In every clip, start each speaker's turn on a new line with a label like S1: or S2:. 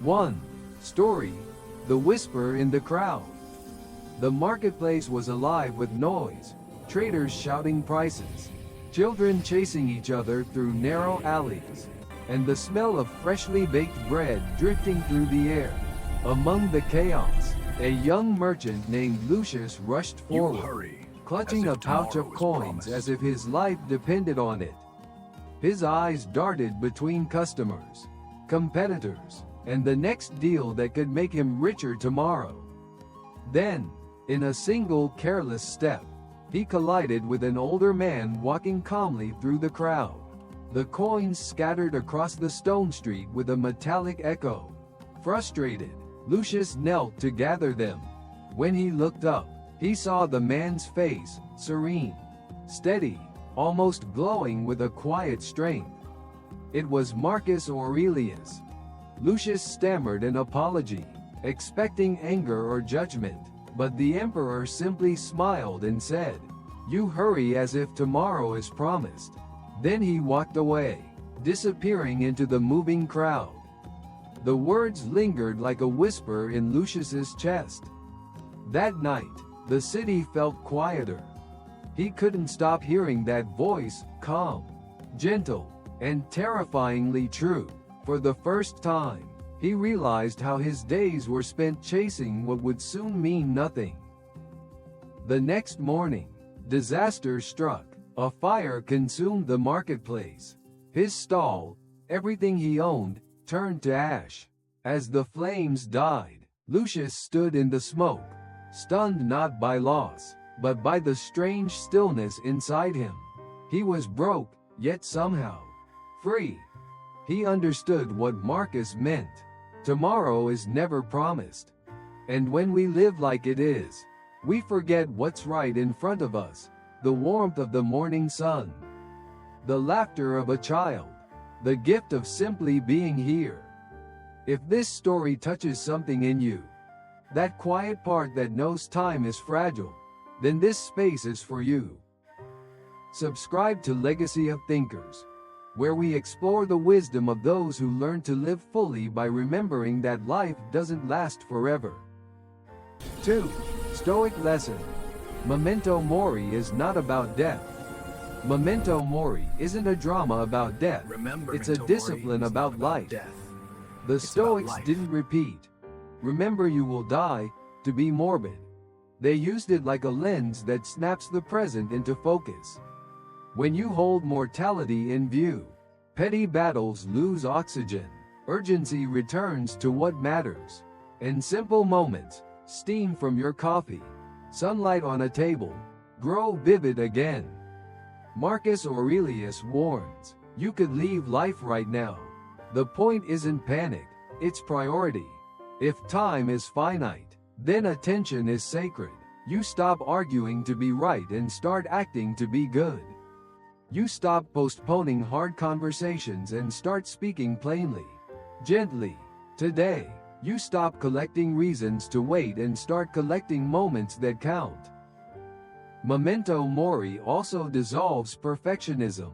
S1: 1. Story: The Whisper in the Crowd. The marketplace was alive with noise, traders shouting prices, children chasing each other through narrow alleys, and the smell of freshly baked bread drifting through the air. Among the chaos, a young merchant named Lucius rushed forward, clutching a pouch of coins as if his life depended on it. His eyes darted between customers, competitors, and the next deal that could make him richer tomorrow. Then, in a single careless step, he collided with an older man walking calmly through the crowd. The coins scattered across the stone street with a metallic echo. Frustrated, Lucius knelt to gather them. When he looked up, he saw the man's face, serene, steady, almost glowing with a quiet strength. It was Marcus Aurelius. Lucius stammered an apology, expecting anger or judgment, but the emperor simply smiled and said, "You hurry as if tomorrow is promised." Then he walked away, disappearing into the moving crowd. The words lingered like a whisper in Lucius's chest. That night, the city felt quieter. He couldn't stop hearing that voice, calm, gentle, and terrifyingly true. For the first time, he realized how his days were spent chasing what would soon mean nothing. The next morning, disaster struck. A fire consumed the marketplace. His stall, everything he owned, turned to ash. As the flames died, Lucius stood in the smoke, stunned not by loss, but by the strange stillness inside him. He was broke, yet somehow free. He understood what Marcus meant. Tomorrow is never promised. And when we live like it is, we forget what's right in front of us. The warmth of the morning sun, the laughter of a child, the gift of simply being here. If this story touches something in you, that quiet part that knows time is fragile, then this space is for you. Subscribe to Legacy of Thinkers, where we explore the wisdom of those who learn to live fully by remembering that life doesn't last forever. 2. Stoic Lesson: Memento Mori is not about death. Memento Mori isn't a drama about death, it's a discipline about life. The Stoics didn't repeat, "Remember you will die," to be morbid. They used it like a lens that snaps the present into focus. When you hold mortality in view, petty battles lose oxygen, urgency returns to what matters. In simple moments, steam from your coffee, sunlight on a table, grow vivid again. Marcus Aurelius warns, you could leave life right now. The point isn't panic, it's priority. If time is finite, then attention is sacred. You stop arguing to be right and start acting to be good. You stop postponing hard conversations and start speaking plainly, gently. Today, you stop collecting reasons to wait and start collecting moments that count. Memento Mori also dissolves perfectionism.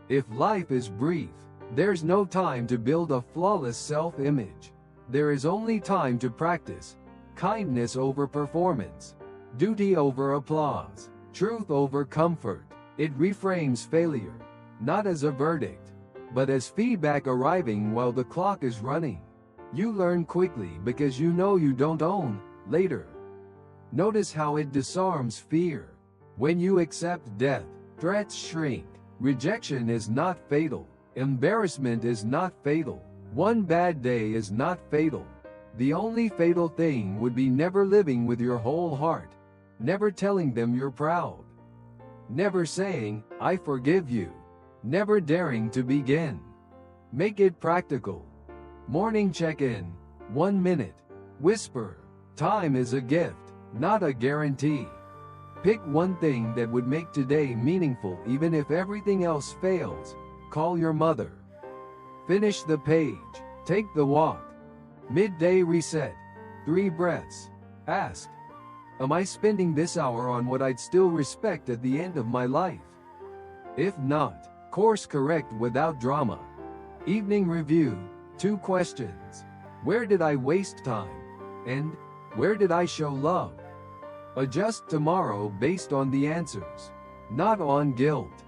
S1: If life is brief, there's no time to build a flawless self-image. There is only time to practice kindness over performance, duty over applause, truth over comfort. It reframes failure, not as a verdict, but as feedback arriving while the clock is running. You learn quickly because you know you don't own later. Notice how it disarms fear. When you accept death, threats shrink. Rejection is not fatal. Embarrassment is not fatal. One bad day is not fatal. The only fatal thing would be never living with your whole heart, never telling them you're proud, never saying, "I forgive you," never daring to begin. Make it practical. Morning check-in, 1 minute. Whisper, time is a gift, not a guarantee. Pick one thing that would make today meaningful even if everything else fails. Call your mother. Finish the page. Take the walk. Midday reset. 3 breaths. Ask, am I spending this hour on what I'd still respect at the end of my life? If not, course correct without drama. Evening review, 2 questions. Where did I waste time? And where did I show love? Adjust tomorrow based on the answers, not on guilt.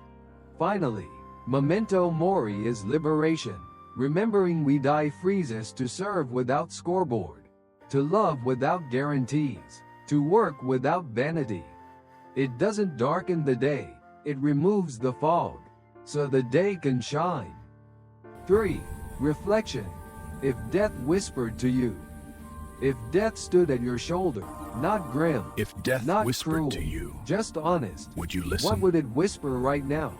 S1: Finally, Memento Mori is liberation. Remembering we die frees us to serve without scoreboard, to love without guarantees, to work without vanity. It doesn't darken the day, it removes the fog, so the day can shine. 3. Reflection. If death whispered to you, if death stood at your shoulder, not grim,
S2: If death
S1: not
S2: whispered
S1: cruel,
S2: to you,
S1: just honest,
S2: would you listen?
S1: what would it whisper right now?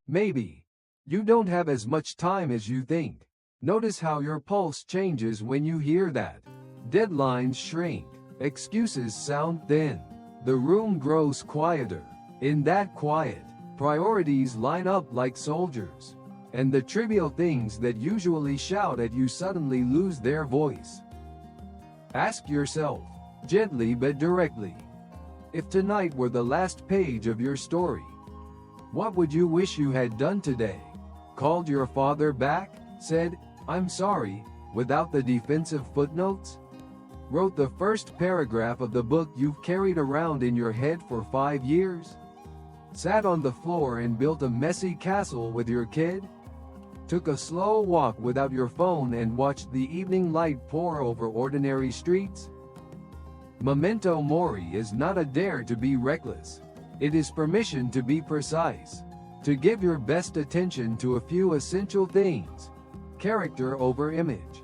S1: Maybe you don't have as much time as you think. Notice how your pulse changes when you hear that. Deadlines shrink, excuses sound thin, the room grows quieter. In that quiet, priorities line up like soldiers, and the trivial things that usually shout at you suddenly lose their voice. Ask yourself, gently but directly, if tonight were the last page of your story, what would you wish you had done today? Called your father back? Said, "I'm sorry," without the defensive footnotes? Wrote the first paragraph of the book you've carried around in your head for 5 years? Sat on the floor and built a messy castle with your kid? Took a slow walk without your phone and watched the evening light pour over ordinary streets? Memento Mori is not a dare to be reckless. It is permission to be precise, to give your best attention to a few essential things: character over image,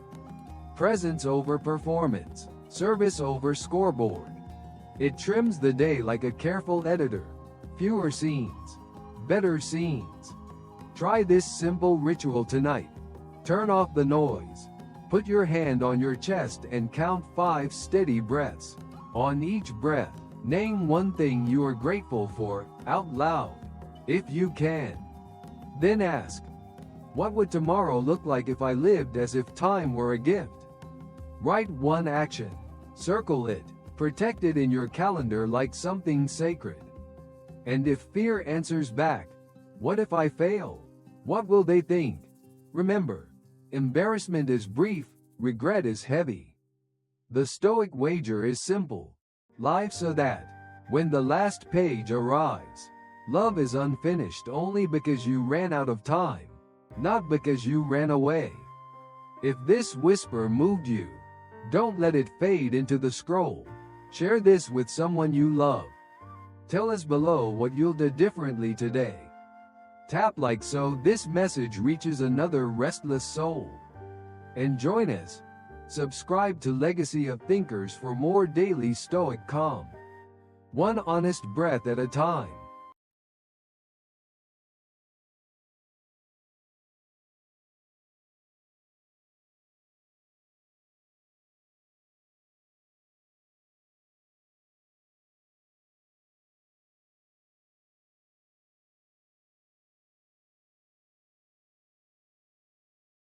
S1: presence over performance, service over scoreboard. It trims the day like a careful editor. Fewer scenes, better scenes. Try this simple ritual tonight. Turn off the noise. Put your hand on your chest and count 5 steady breaths. On each breath, name one thing you are grateful for, out loud, if you can. Then ask, what would tomorrow look like if I lived as if time were a gift? Write one action, circle it, protect it in your calendar like something sacred. And if fear answers back, what if I fail? What will they think? Remember, embarrassment is brief, regret is heavy. The Stoic wager is simple. Live so that, when the last page arrives, love is unfinished only because you ran out of time, not because you ran away. If this whisper moved you, don't let it fade into the scroll. Share this with someone you love. Tell us below what you'll do differently today. Tap like so this message reaches another restless soul. And join us. Subscribe to Legacy of Thinkers for more daily Stoic calm. One honest breath at a time.